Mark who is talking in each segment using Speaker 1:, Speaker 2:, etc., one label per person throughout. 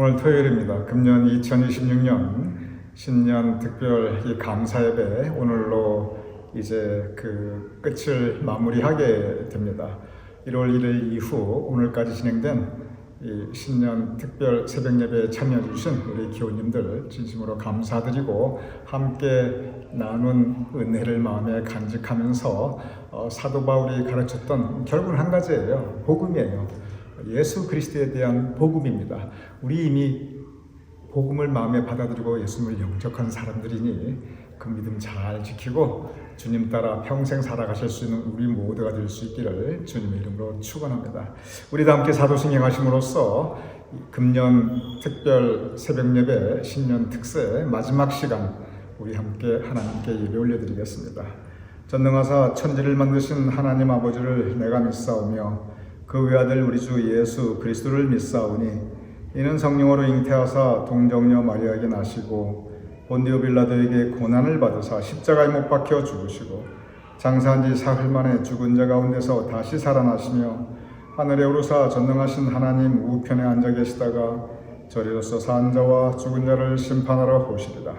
Speaker 1: 오늘 토요일입니다. 금년 2026년 신년 특별 이 감사 예배 오늘로 이제 그 끝을 마무리하게 됩니다. 1월 1일 이후 오늘까지 진행된 이 신년 특별 새벽 예배에 참여해 주신 우리 기호님들 진심으로 감사드리고 함께 나눈 은혜를 마음에 간직하면서 사도 바울이 가르쳤던 결국은 한 가지예요. 복음이에요. 예수 그리스도에 대한 복음입니다. 우리 이미 복음을 마음에 받아들이고 예수님을 영접한 사람들이니 그 믿음 잘 지키고 주님 따라 평생 살아가실 수 있는 우리 모두가 될 수 있기를 주님의 이름으로 축원합니다. 우리 다 함께 사도신 행하심으로써 금년 특별 새벽 예배 신년 특세 마지막 시간 우리 함께 하나님께 예배 올려드리겠습니다. 전능하사 천지를 만드신 하나님 아버지를 내가 믿사오며 그 외아들 우리 주 예수 그리스도를 믿사오니 이는 성령으로 잉태하사 동정녀 마리아에게 나시고 본디오 빌라도에게 고난을 받으사 십자가에 못 박혀 죽으시고 장사한 지 사흘 만에 죽은 자 가운데서 다시 살아나시며 하늘에 오르사 전능하신 하나님 우편에 앉아 계시다가 저리로서 산 자와 죽은 자를 심판하러 오시리라.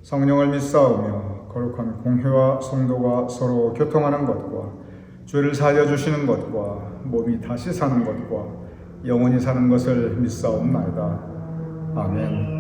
Speaker 1: 성령을 믿사오며 거룩한 공회와 성도가 서로 교통하는 것과 죄를 살려주시는 것과 몸이 다시 사는 것과 영원히 사는 것을 믿사옵나이다. 아멘.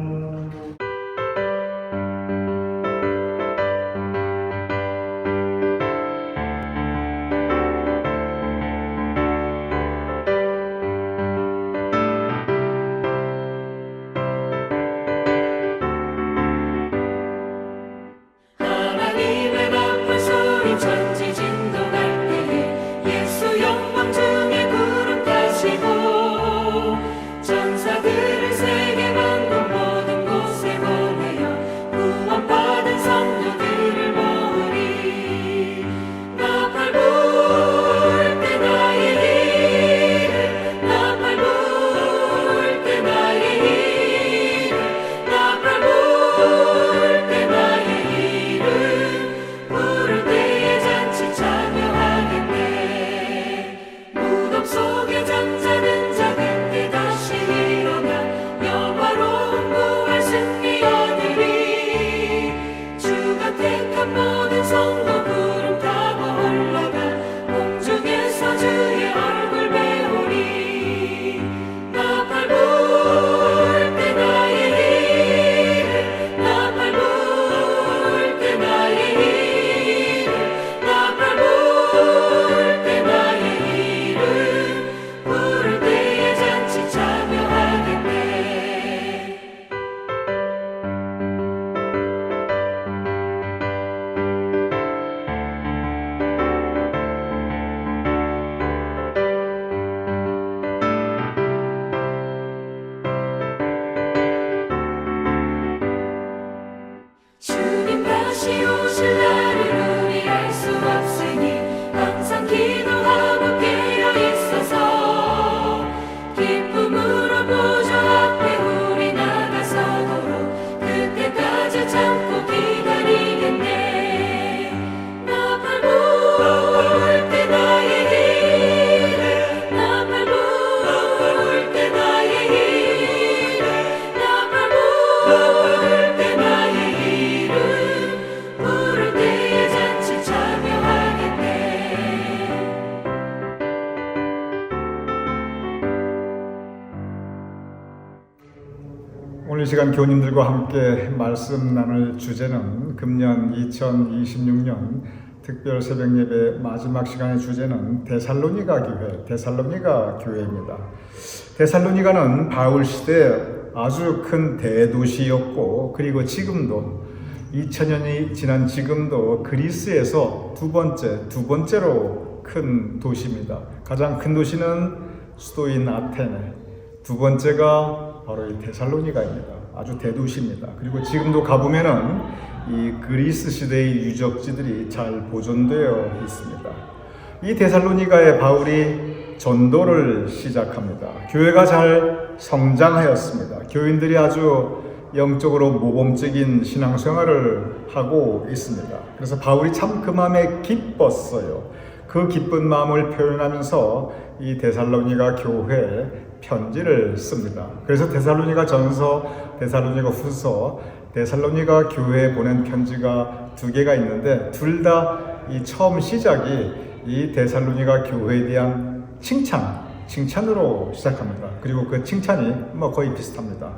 Speaker 1: 오늘 시간 교우님들과 함께 말씀 나눌 주제는 금년 2026년 특별 새벽 예배 마지막 시간의 주제는 데살로니가 교회입니다. 데살로니가는 바울 시대 아주 큰 대도시였고 그리고 지금도 2000년이 지난 지금도 그리스에서 두 번째로 큰 도시입니다. 가장 큰 도시는 수도인 아테네, 두 번째가 바로 이 데살로니가입니다. 아주 대도시입니다. 그리고 지금도 가보면은 이 그리스 시대의 유적지들이 잘 보존되어 있습니다. 이 데살로니가에 바울이 전도를 시작합니다. 교회가 잘 성장하였습니다. 교인들이 아주 영적으로 모범적인 신앙생활을 하고 있습니다. 그래서 바울이 참 그 마음에 기뻤어요. 그 기쁜 마음을 표현하면서 이 데살로니가 교회에 편지를 씁니다. 그래서 데살로니가 전서, 데살로니가 후서, 데살로니가 교회에 보낸 편지가 두 개가 있는데 둘 다 이 처음 시작이 이 데살로니가 교회에 대한 칭찬으로 시작합니다. 그리고 그 칭찬이 거의 비슷합니다.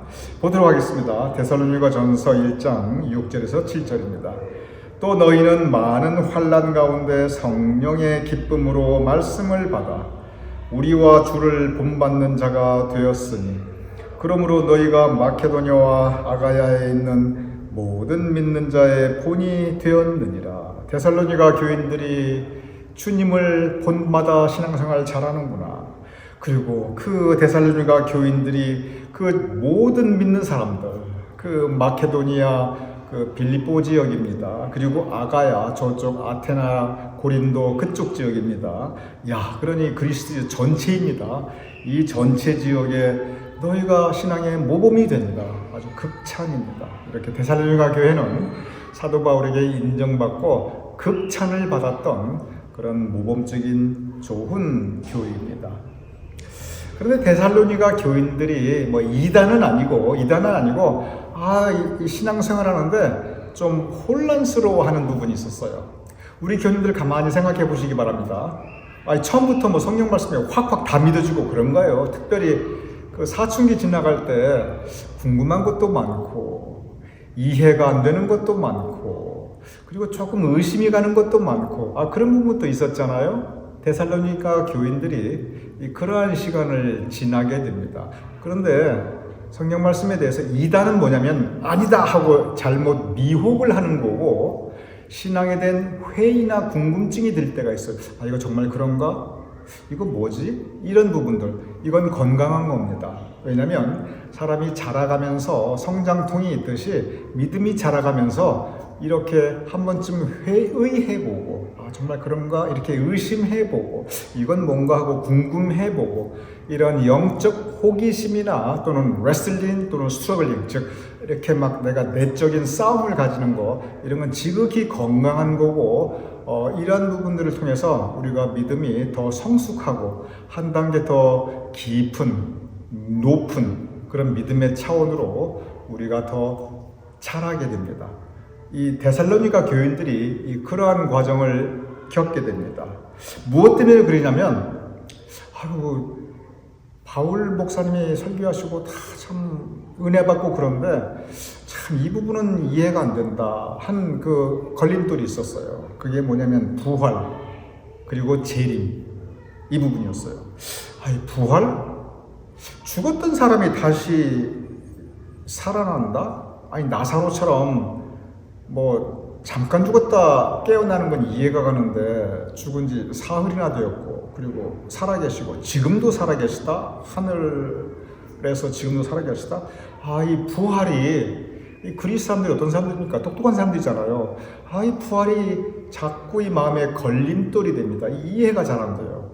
Speaker 1: 보도록 하겠습니다. 데살로니가 전서 1장 6절에서 7절입니다. 또 너희는 많은 환난 가운데 성령의 기쁨으로 말씀을 받아 우리와 주를 본받는 자가 되었으니 그러므로 너희가 마케도냐와 아가야에 있는 모든 믿는 자의 본이 되었느니라. 데살로니가 교인들이 주님을 본받아 신앙생활 잘하는구나. 그리고 그 데살로니가 교인들이 그 모든 믿는 사람들, 그 마케도니아, 그 빌립보 지역입니다. 그리고 아가야 저쪽 아테나, 고린도 그쪽 지역입니다. 그러니 그리스도 전체입니다. 이 전체 지역에 너희가 신앙의 모범이 된다. 아주 극찬입니다. 이렇게 데살로니가 교회는 사도 바울에게 인정받고 극찬을 받았던 그런 모범적인 좋은 교회입니다. 그런데 데살로니가 교인들이 이단은 아니고 이 신앙생활 하는데 좀 혼란스러워하는 부분이 있었어요. 우리 교인들 가만히 생각해 보시기 바랍니다. 처음부터 성경 말씀이 확확 다 믿어지고 그런 거예요. 특별히 그 사춘기 지나갈 때 궁금한 것도 많고 이해가 안 되는 것도 많고 그리고 조금 의심이 가는 것도 많고 그런 부분도 있었잖아요. 데살로니가 교인들이 그러한 시간을 지나게 됩니다. 그런데 성경 말씀에 대해서 이단은 뭐냐면 아니다 하고 잘못 미혹을 하는 거고 신앙에 대한 회의나 궁금증이 들 때가 있어요. 이거 정말 그런가? 이거 뭐지? 이런 부분들, 이건 건강한 겁니다. 왜냐하면 사람이 자라가면서 성장통이 있듯이 믿음이 자라가면서 이렇게 한 번쯤 회의해보고 정말 그런가? 이렇게 의심해보고 이건 뭔가 하고 궁금해보고 이런 영적 호기심이나 또는 레슬링 또는 스트러글링 즉 이렇게 내가 내적인 싸움을 가지는 거 이런 건 지극히 건강한 거고 이런 부분들을 통해서 우리가 믿음이 더 성숙하고 한 단계 더 깊은 높은 그런 믿음의 차원으로 우리가 더 자라게 됩니다. 이 데살로니가 교인들이 그러한 과정을 겪게 됩니다. 무엇 때문에 그러냐면 바울 목사님이 설교하시고 다 참 은혜 받고 그런데 참 이 부분은 이해가 안 된다 한 그 걸림돌이 있었어요. 그게 뭐냐면 부활 그리고 재림 이 부분이었어요. 부활? 죽었던 사람이 다시 살아난다? 나사로처럼 잠깐 죽었다 깨어나는 건 이해가 가는데 죽은 지 사흘이나 되었고 그리고 살아계시고 지금도 살아계시다 하늘에서 지금도 살아계시다. 이 부활이 이 그리스 사람들이 어떤 사람들입니까? 똑똑한 사람들이잖아요. 이 부활이 자꾸 이 마음에 걸림돌이 됩니다. 이해가 잘 안 돼요.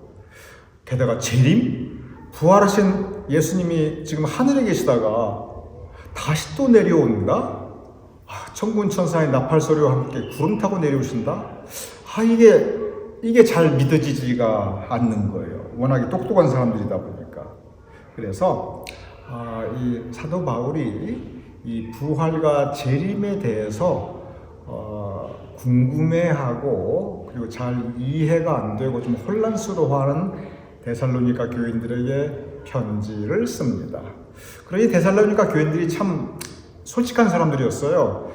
Speaker 1: 게다가 재림? 부활하신 예수님이 지금 하늘에 계시다가 다시 또 내려온다? 천군 천사의 나팔 소리와 함께 구름 타고 내려오신다? 이게 잘 믿어지지가 않는 거예요. 워낙에 똑똑한 사람들이다 보니까. 그래서 이 사도 바울이 이 부활과 재림에 대해서 궁금해하고 그리고 잘 이해가 안 되고 좀 혼란스러워하는 데살로니가 교인들에게 편지를 씁니다. 그러니 데살로니가 교인들이 참 솔직한 사람들이었어요.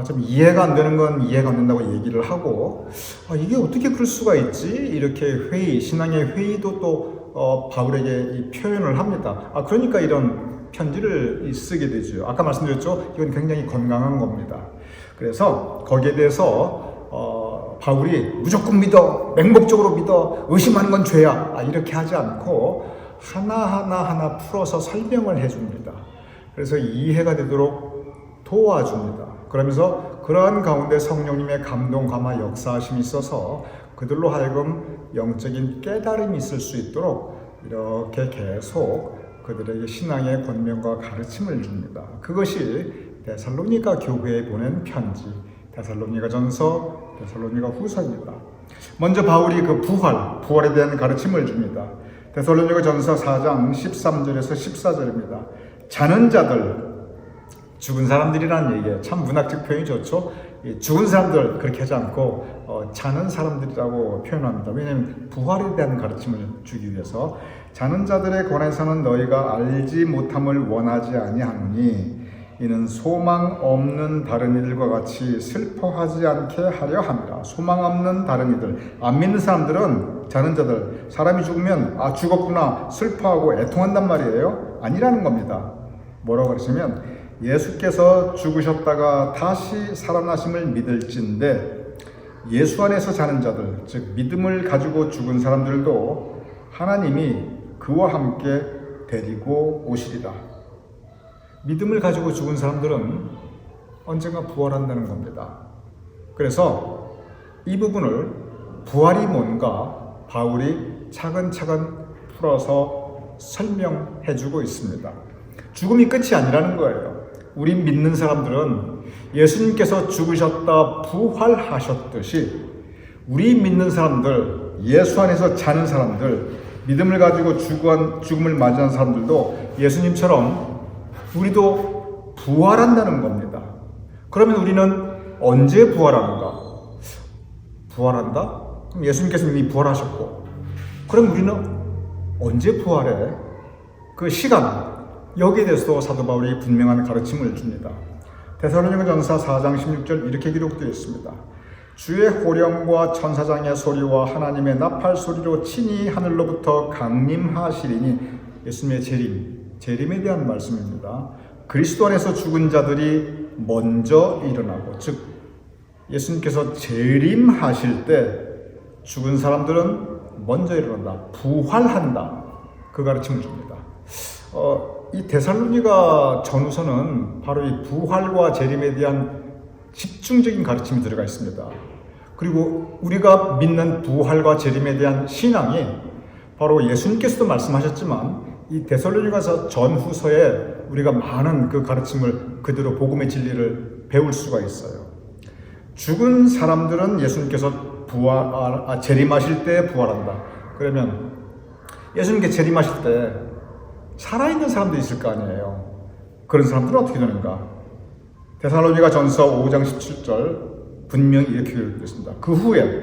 Speaker 1: 좀 이해가 안 되는 건 이해가 안 된다고 얘기를 하고 이게 어떻게 그럴 수가 있지? 이렇게 신앙의 회의도 또 바울에게 표현을 합니다. 그러니까 이런 편지를 쓰게 되죠. 아까 말씀드렸죠? 이건 굉장히 건강한 겁니다. 그래서 거기에 대해서 바울이 무조건 믿어, 맹목적으로 믿어, 의심하는 건 죄야 이렇게 하지 않고 하나하나 풀어서 설명을 해줍니다. 그래서 이해가 되도록 도와줍니다. 그러면서 그러한 가운데 성령님의 감동, 감화, 역사하심이 있어서 그들로 하여금 영적인 깨달음이 있을 수 있도록 이렇게 계속 그들에게 신앙의 권면과 가르침을 줍니다. 그것이 데살로니가 교회에 보낸 편지, 데살로니가 전서, 데살로니가 후서입니다. 먼저 바울이 그 부활에 대한 가르침을 줍니다. 데살로니가전서 4장 13절에서 14절입니다. 자는 자들, 죽은 사람들이라는 얘기예요. 참 문학적 표현이 좋죠. 죽은 사람들 그렇게 하지 않고 자는 사람들이라고 표현합니다. 왜냐하면 부활에 대한 가르침을 주기 위해서. 자는 자들에 관해서는 너희가 알지 못함을 원하지 아니하노니 이는 소망 없는 다른 이들과 같이 슬퍼하지 않게 하려 함이라. 소망 없는 다른 이들, 안 믿는 사람들은, 자는 자들, 사람이 죽으면 죽었구나 슬퍼하고 애통한단 말이에요. 아니라는 겁니다. 뭐라고 그러시면 예수께서 죽으셨다가 다시 살아나심을 믿을진데 예수 안에서 자는 자들, 즉 믿음을 가지고 죽은 사람들도 하나님이 그와 함께 데리고 오시리라. 믿음을 가지고 죽은 사람들은 언젠가 부활한다는 겁니다. 그래서 이 부분을 부활이 뭔가 바울이 차근차근 풀어서 설명해주고 있습니다. 죽음이 끝이 아니라는 거예요. 우리 믿는 사람들은 예수님께서 죽으셨다 부활하셨듯이 우리 믿는 사람들, 예수 안에서 자는 사람들, 믿음을 가지고 죽음을 맞이한 사람들도 예수님처럼 우리도 부활한다는 겁니다. 그러면 우리는 언제 부활하는가? 부활한다? 그럼 예수님께서 이미 부활하셨고, 그럼 우리는 언제 부활해? 그 시간, 여기에 대해서도 사도 바울이 분명한 가르침을 줍니다. 데살로니가전서 4장 16절 이렇게 기록되어 있습니다. 주의 호령과 천사장의 소리와 하나님의 나팔 소리로 친히 하늘로부터 강림하시리니, 예수님의 재림에 대한 말씀입니다. 그리스도 안에서 죽은 자들이 먼저 일어나고, 즉 예수님께서 재림하실 때 죽은 사람들은 먼저 일어난다, 부활한다, 그 가르침을 줍니다. 이 데살로니가 전후서는 바로 이 부활과 재림에 대한 집중적인 가르침이 들어가 있습니다. 그리고 우리가 믿는 부활과 재림에 대한 신앙이 바로 예수님께서도 말씀하셨지만 이 데살로니가서 전후서에 우리가 많은 그 가르침을 그대로 복음의 진리를 배울 수가 있어요. 죽은 사람들은 예수님께서 재림하실 때 부활한다. 그러면 예수님께 재림하실 때 살아있는 사람도 있을 거 아니에요. 그런 사람들은 어떻게 되는가? 데살로니가전서 5장 17절 분명히 이렇게 기록되었습니다. 그 후에,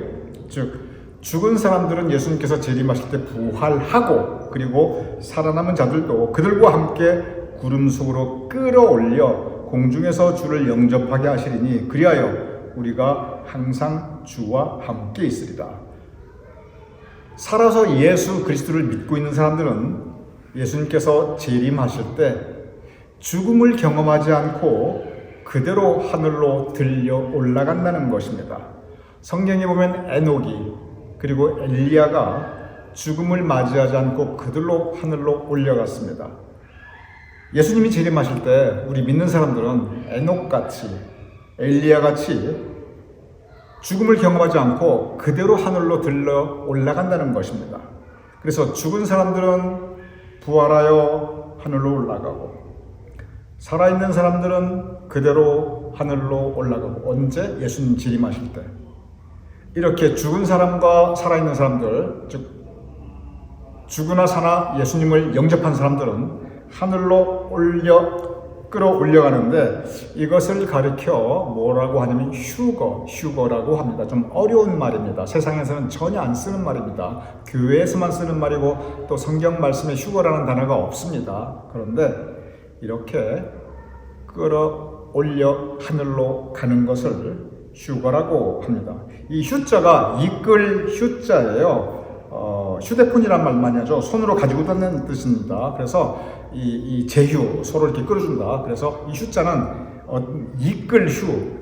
Speaker 1: 즉 죽은 사람들은 예수님께서 재림하실 때 부활하고, 그리고 살아남은 자들도 그들과 함께 구름 속으로 끌어올려 공중에서 주를 영접하게 하시리니 그리하여 우리가 항상 주와 함께 있으리라. 살아서 예수 그리스도를 믿고 있는 사람들은 예수님께서 재림하실 때 죽음을 경험하지 않고 그대로 하늘로 들려 올라간다는 것입니다. 성경에 보면 에녹이 그리고 엘리야가 죽음을 맞이하지 않고 그들로 하늘로 올려갔습니다. 예수님이 재림하실 때 우리 믿는 사람들은 에녹같이, 엘리야같이 죽음을 경험하지 않고 그대로 하늘로 들러 올라간다는 것입니다. 그래서 죽은 사람들은 부활하여 하늘로 올라가고, 살아있는 사람들은 그대로 하늘로 올라가고, 언제? 예수님 재림하실 때. 이렇게 죽은 사람과 살아있는 사람들, 즉 죽으나 사나 예수님을 영접한 사람들은 하늘로 끌어올려가는데, 이것을 가리켜 뭐라고 하냐면 휴거라고 합니다. 좀 어려운 말입니다. 세상에서는 전혀 안 쓰는 말입니다. 교회에서만 쓰는 말이고 또 성경 말씀에 휴거라는 단어가 없습니다. 그런데 이렇게 끌어올려 하늘로 가는 것을 휴거라고 합니다. 이 휴자가 이끌 휴자예요. 휴대폰이란 말 많이 하죠. 손으로 가지고 다니는 뜻입니다. 그래서 이 제휴, 서로 이렇게 끌어준다. 그래서 이 휴자는 이끌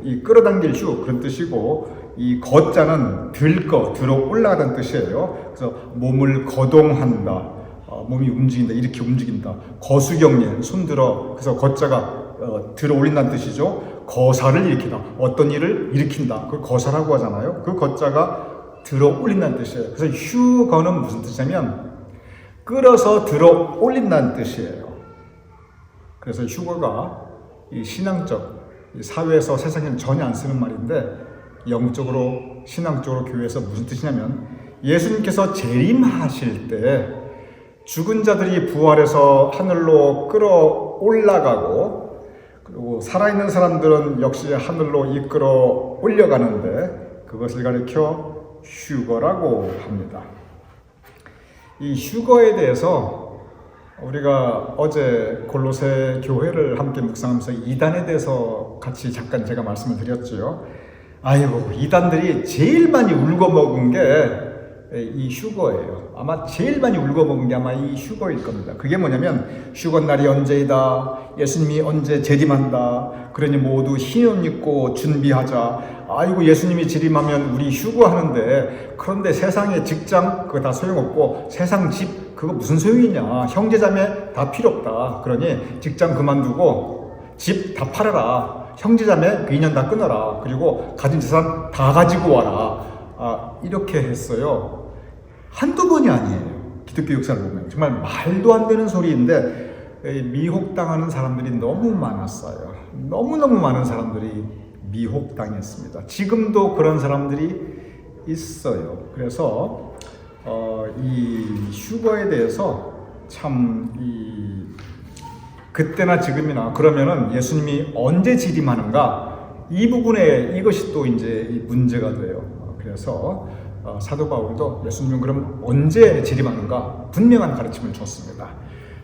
Speaker 1: 이 끌어당길 휴 그런 뜻이고, 이 거자는 들어 올라가다는 뜻이에요. 그래서 몸을 거동한다, 몸이 움직인다, 이렇게 움직인다. 거수경례, 손들어, 그래서 거자가 들어 올린다는 뜻이죠. 거사를 일으키다, 어떤 일을 일으킨다, 그걸 거사라고 하잖아요. 그 거자가 들어 올린다는 뜻이에요. 그래서 휴거는 무슨 뜻이냐면 끌어서 들어 올린다는 뜻이에요. 그래서 휴거가 이 신앙적, 이 사회에서 세상에는 전혀 안 쓰는 말인데, 영적으로 신앙적으로 교회에서 무슨 뜻이냐면 예수님께서 재림하실 때 죽은 자들이 부활해서 하늘로 끌어올라가고, 그리고 살아있는 사람들은 역시 하늘로 이끌어 올려가는데, 그것을 가리켜 휴거라고 합니다. 이 휴거에 대해서 우리가 어제 골로새 교회를 함께 묵상하면서 이단에 대해서 같이 잠깐 제가 말씀을 드렸지요. 아이고, 이단들이 제일 많이 울고먹은 게 이 휴거예요. 아마 제일 많이 울고먹은 게 아마 이 휴거일 겁니다. 그게 뭐냐면 휴거 날이 언제이다, 예수님이 언제 재림한다, 그러니 모두 흰 옷 입고 준비하자. 아이고, 예수님이 재림하면 우리 휴거하는데, 그런데 세상의 직장 그거 다 소용없고 세상 집 그거 무슨 소용이냐, 형제자매 다 필요 없다. 그러니 직장 그만두고 집 다 팔아라, 형제자매 그 인연 다 끊어라, 그리고 가진 재산 다 가지고 와라. 이렇게 했어요. 한두 번이 아니에요. 기독교 역사를 보면 정말 말도 안 되는 소리인데 미혹당하는 사람들이 너무 많았어요. 너무너무 많은 사람들이 미혹당했습니다. 지금도 그런 사람들이 있어요. 그래서 이 휴거에 대해서 참 그때나 지금이나 그러면은 예수님이 언제 재림하는가, 이 부분에 이것이 또 이제 이 문제가 돼요. 그래서 사도 바울도 예수님은 그럼 언제 재림하는가 분명한 가르침을 줬습니다.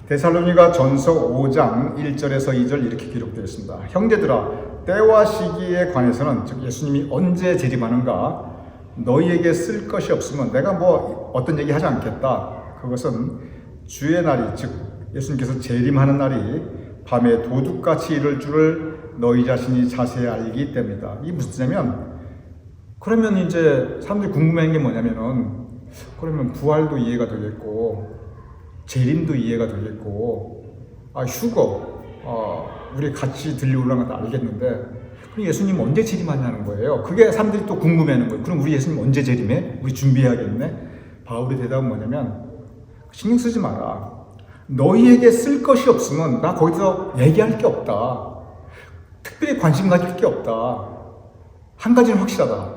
Speaker 1: 데살로니가 전서 5장 1절에서 2절 이렇게 기록되어 있습니다. 형제들아, 때와 시기에 관해서는, 즉 예수님이 언제 재림하는가 너희에게 쓸 것이 없으면 내가 뭐 어떤 얘기 하지 않겠다. 그것은 주의 날이, 즉 예수님께서 재림하는 날이 밤에 도둑같이 이를 줄을 너희 자신이 자세히 알기 때문이다. 이게 무슨 뜻이냐면, 그러면 이제 사람들이 궁금해하는 게 뭐냐면은, 그러면 부활도 이해가 되겠고 재림도 이해가 되겠고 휴거 우리 같이 들려올라간 건 알겠는데, 그럼 예수님 언제 재림하냐는 거예요. 그게 사람들이 또 궁금해하는 거예요. 그럼 우리 예수님 언제 재림해? 우리 준비해야겠네. 바울의 대답은 뭐냐면, 신경 쓰지 마라. 너희에게 쓸 것이 없으면 나 거기서 얘기할 게 없다. 특별히 관심 가질 게 없다. 한 가지는 확실하다.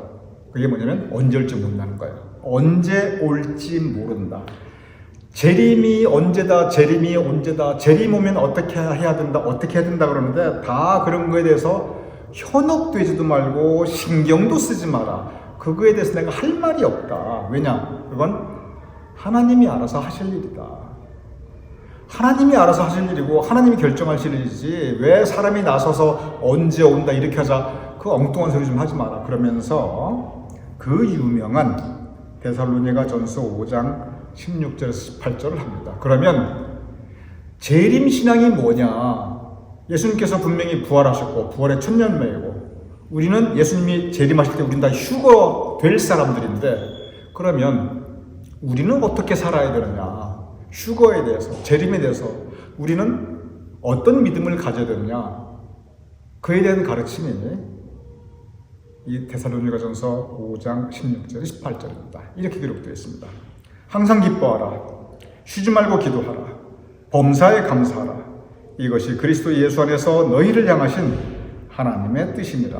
Speaker 1: 그게 뭐냐면 언제 올지 모른다는 거예요. 언제 올지 모른다. 재림이 언제다, 재림이 언제다, 재림 오면 어떻게 해야 된다, 어떻게 해야 된다 그러는데, 다 그런 거에 대해서 현혹되지도 말고 신경도 쓰지 마라. 그거에 대해서 내가 할 말이 없다. 왜냐? 그건 하나님이 알아서 하실 일이다. 하나님이 알아서 하실 일이고 하나님이 결정하실 일이지, 왜 사람이 나서서 언제 온다 이렇게 하자, 그 엉뚱한 소리 좀 하지 마라. 그러면서 그 유명한 데살로니가 전서 5장 16절에서 18절을 합니다. 그러면 재림 신앙이 뭐냐? 예수님께서 분명히 부활하셨고 부활의 천년매이고, 우리는 예수님이 재림하실 때 우리는 다 휴거 될 사람들인데, 그러면 우리는 어떻게 살아야 되느냐? 휴거에 대해서, 재림에 대해서 우리는 어떤 믿음을 가져야 되느냐? 그에 대한 가르침이 이 데살로니가전서 5장 16절 18절입니다. 이렇게 기록되어 있습니다. 항상 기뻐하라. 쉬지 말고 기도하라. 범사에 감사하라. 이것이 그리스도 예수 안에서 너희를 향하신 하나님의 뜻입니다.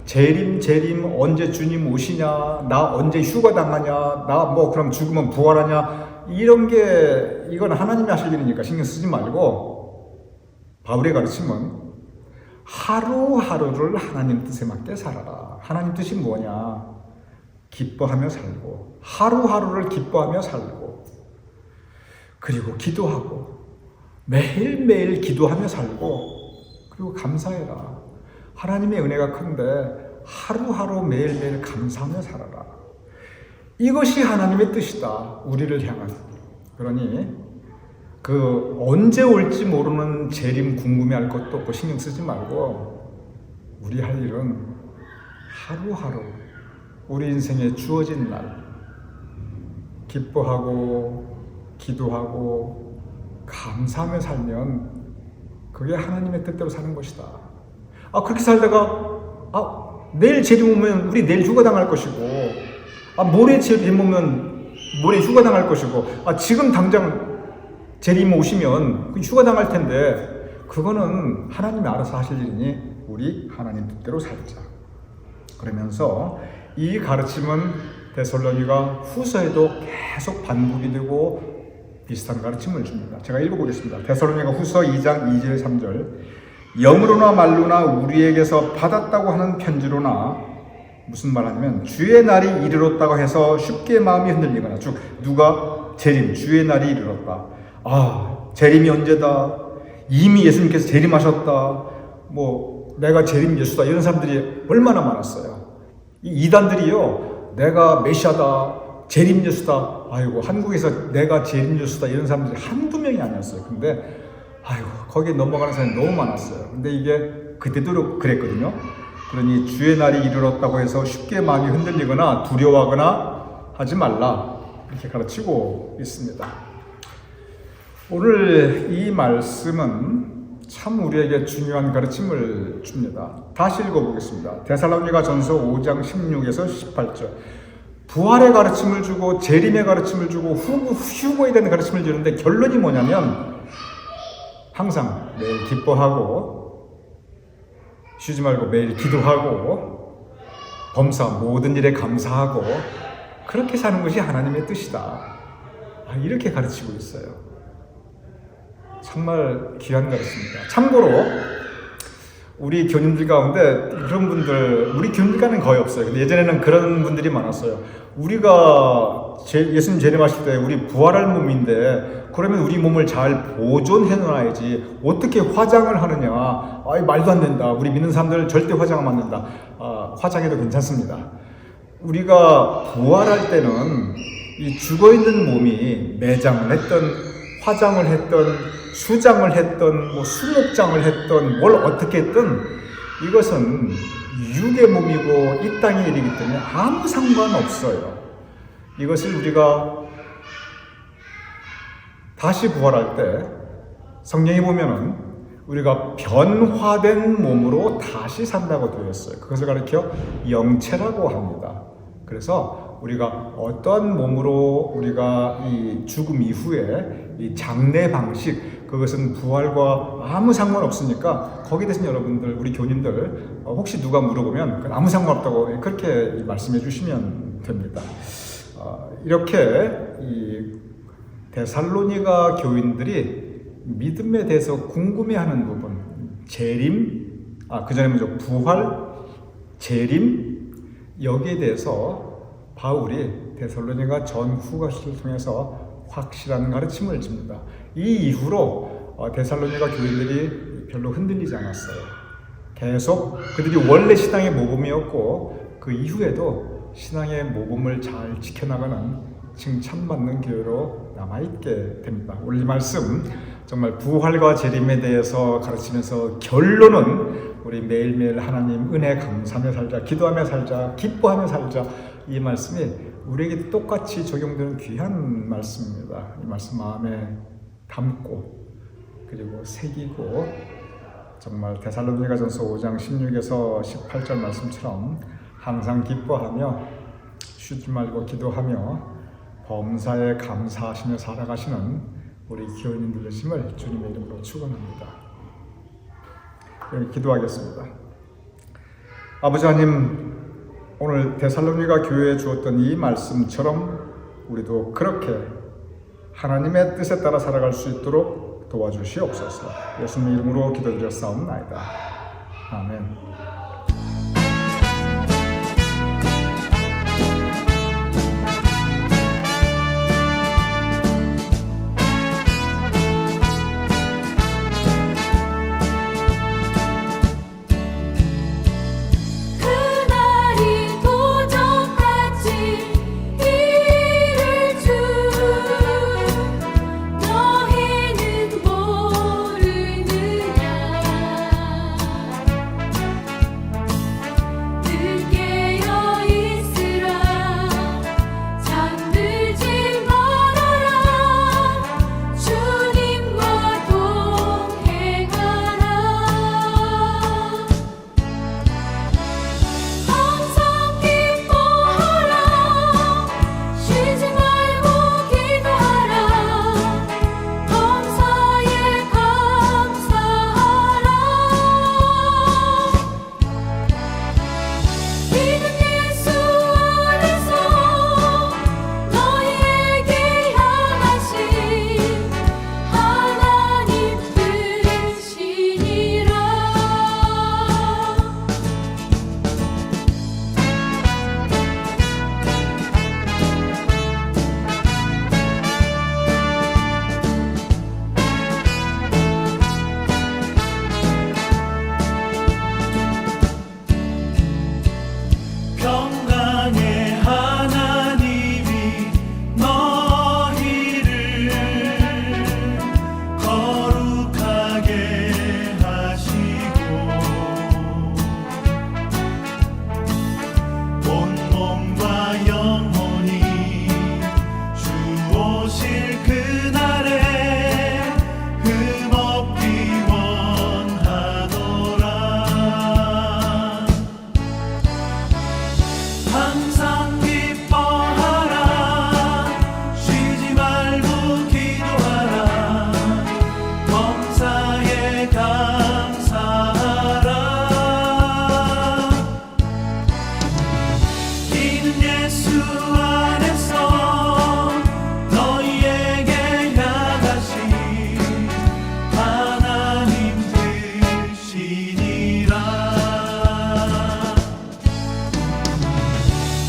Speaker 1: 재림 언제 주님 오시냐, 나 언제 휴가 당하냐, 나 뭐 그럼 죽으면 부활하냐, 이런 게 이건 하나님이 하실 일이니까 신경 쓰지 말고, 바울의 가르침은 하루하루를 하나님 뜻에 맞게 살아라. 하나님 뜻이 뭐냐? 기뻐하며 살고, 하루하루를 기뻐하며 살고, 그리고 기도하고, 매일매일 기도하며 살고, 그리고 감사해라. 하나님의 은혜가 큰데 하루하루 매일매일 감사하며 살아라. 이것이 하나님의 뜻이다. 우리를 향한. 그러니 그 언제 올지 모르는 재림 궁금해할 것도 없고 신경 쓰지 말고, 우리 할 일은 하루하루 우리 인생에 주어진 날 기뻐하고 기도하고 감사하며 살면 그게 하나님의 뜻대로 사는 것이다. 그렇게 살다가 내일 재림 오면 우리 내일 휴가 당할 것이고, 모레 재림 오면 모레 휴가 당할 것이고, 지금 당장 재림 오시면 휴가 당할 텐데, 그거는 하나님이 알아서 하실 일이니 우리 하나님 뜻대로 살자. 그러면서 이 가르침은 데살로니가 후서에도 계속 반복이 되고 비슷한 가르침을 줍니다. 제가 읽어보겠습니다. 데살로니가 후서 2장 2절 3절. 영으로나 말로나 우리에게서 받았다고 하는 편지로나, 무슨 말하냐면 주의 날이 이르렀다고 해서 쉽게 마음이 흔들리거나, 즉 누가 재림, 주의 날이 이르렀다. 재림이 언제다. 이미 예수님께서 재림하셨다. 내가 재림 예수다. 이런 사람들이 얼마나 많았어요. 이 이단들이요, 내가 메시아다, 재림 예수다. 한국에서 내가 재림 예수다. 이런 사람들이 한두 명이 아니었어요. 근데 거기에 넘어가는 사람이 너무 많았어요. 근데 이게 그때도 그랬거든요. 그러니 주의 날이 이르렀다고 해서 쉽게 마음이 흔들리거나 두려워하거나 하지 말라, 이렇게 가르치고 있습니다. 오늘 이 말씀은 참 우리에게 중요한 가르침을 줍니다. 다시 읽어보겠습니다. 데살로니가 전서 5장 16에서 18절. 부활의 가르침을 주고 재림의 가르침을 주고 휴거에 대한 가르침을 주는데, 결론이 뭐냐면 항상 매일 기뻐하고 쉬지 말고 매일 기도하고 범사 모든 일에 감사하고 그렇게 사는 것이 하나님의 뜻이다. 이렇게 가르치고 있어요. 정말 귀한 가르침입니다. 참고로 우리 교님들 가운데 그런 분들, 우리 교님들 가는 거의 없어요. 근데 예전에는 그런 분들이 많았어요. 우리가 예수님 재림하실 때 우리 부활할 몸인데, 그러면 우리 몸을 잘 보존해 놔야지 어떻게 화장을 하느냐. 말도 안 된다. 우리 믿는 사람들 절대 화장하면 안 된다. 화장해도 괜찮습니다. 우리가 부활할 때는 이 죽어있는 몸이 매장을 했던, 화장을 했던, 수장을 했던, 수목장을 했던, 뭘 어떻게 했든 이것은 육의 몸이고 이 땅의 일이기 때문에 아무 상관없어요. 이것을 우리가 다시 부활할 때 성경에 보면은 우리가 변화된 몸으로 다시 산다고 되어 있어요. 그것을 가리켜 영체라고 합니다. 그래서 우리가 어떤 몸으로 우리가 이 죽음 이후에 이 장례 방식, 그것은 부활과 아무 상관없으니까 거기에 대해서는 여러분들, 우리 교님들 혹시 누가 물어보면 아무 상관없다고 그렇게 말씀해 주시면 됩니다. 이렇게 이 데살로니가 교인들이 믿음에 대해서 궁금해하는 부분, 재림, 그 전에 먼저 부활, 재림, 여기에 대해서 바울이 데살로니가 전후가시를 통해서 확실한 가르침을 줍니다. 이 이후로 데살로니가 교인들이 별로 흔들리지 않았어요. 계속 그들이 원래 신앙의 모범이었고, 그 이후에도 신앙의 모범을 잘 지켜나가는 칭찬받는 교회로 남아있게 됩니다. 오늘 이 말씀 정말 부활과 재림에 대해서 가르치면서 결론은 우리 매일매일 하나님 은혜 감사하며 살자, 기도하며 살자, 기뻐하며 살자, 이 말씀이 우리에게 똑같이 적용되는 귀한 말씀입니다. 이 말씀 마음에 담고 그리고 새기고, 정말 데살로니가전서 5장 16에서 18절 말씀처럼 항상 기뻐하며 쉬지 말고 기도하며 범사에 감사하시며 살아가시는 우리 교인들 되심을 주님의 이름으로 축원합니다. 기도하겠습니다. 아버지 하나님, 오늘 데살로니가 교회에 주었던 이 말씀처럼 우리도 그렇게 하나님의 뜻에 따라 살아갈 수 있도록 도와주시옵소서. 예수님 이름으로 기도드렸사옵나이다. 아멘.
Speaker 2: 예수 안에서 너희에게 향하신 하나님 되시니라.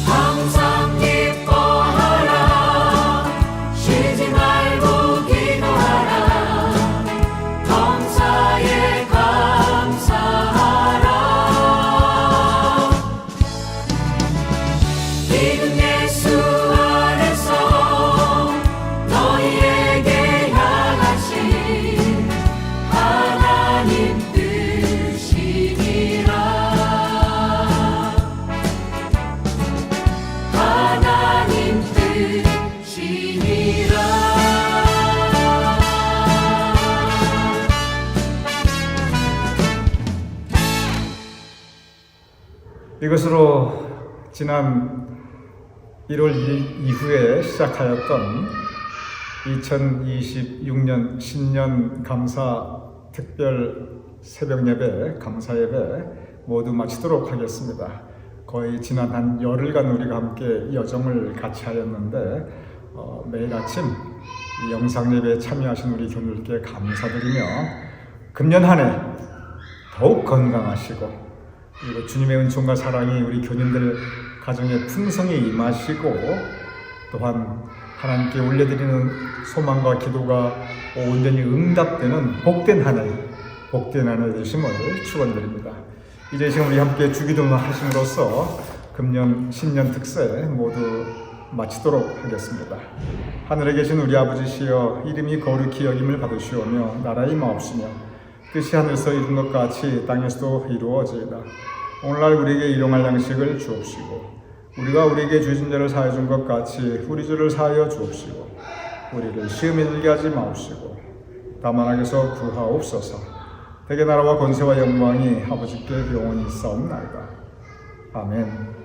Speaker 3: 항상 기뻐하라. 쉬지 말고 기도하라. 범사에 감사하라. 믿음 예수 안에서 너희에게 향하신 하나님 뜻이니라. 하나님 뜻이니라.
Speaker 1: 이것으로 지난 1월 1일 이후에 시작하였던 2026년 신년 감사 특별 새벽 예배, 감사 예배 모두 마치도록 하겠습니다. 거의 지난 한 열흘간 우리가 함께 여정을 같이 하였는데 매일 아침 이 영상 예배에 참여하신 우리 교우들께 감사드리며 금년 한 해 더욱 건강하시고 그리고 주님의 은총과 사랑이 우리 교님들 가정에 풍성히 임하시고 또한 하나님께 올려드리는 소망과 기도가 온전히 응답되는 복된 한 해 되심을 축원드립니다. 이제 지금 우리 함께 주기도문 하심으로써 금년 신년 특세 모두 마치도록 하겠습니다. 하늘에 계신 우리 아버지시여 이름이 거룩히 여김을 받으시오며 나라의 마옵시며 뜻이 하늘에서 이룬 것 같이 땅에서도 이루어지이다. 오늘날 우리에게 일용할 양식을 주옵시고 우리가 우리에게 죄진 죄를 사하여 준 것 같이 우리 죄를 사하여 주옵시고 우리를 시험에 들게 하지 마옵시고 다만 악에서 구하옵소서. 대개 나라와 권세와 영광이 아버지께 영원히 있사옵나이다. 아멘.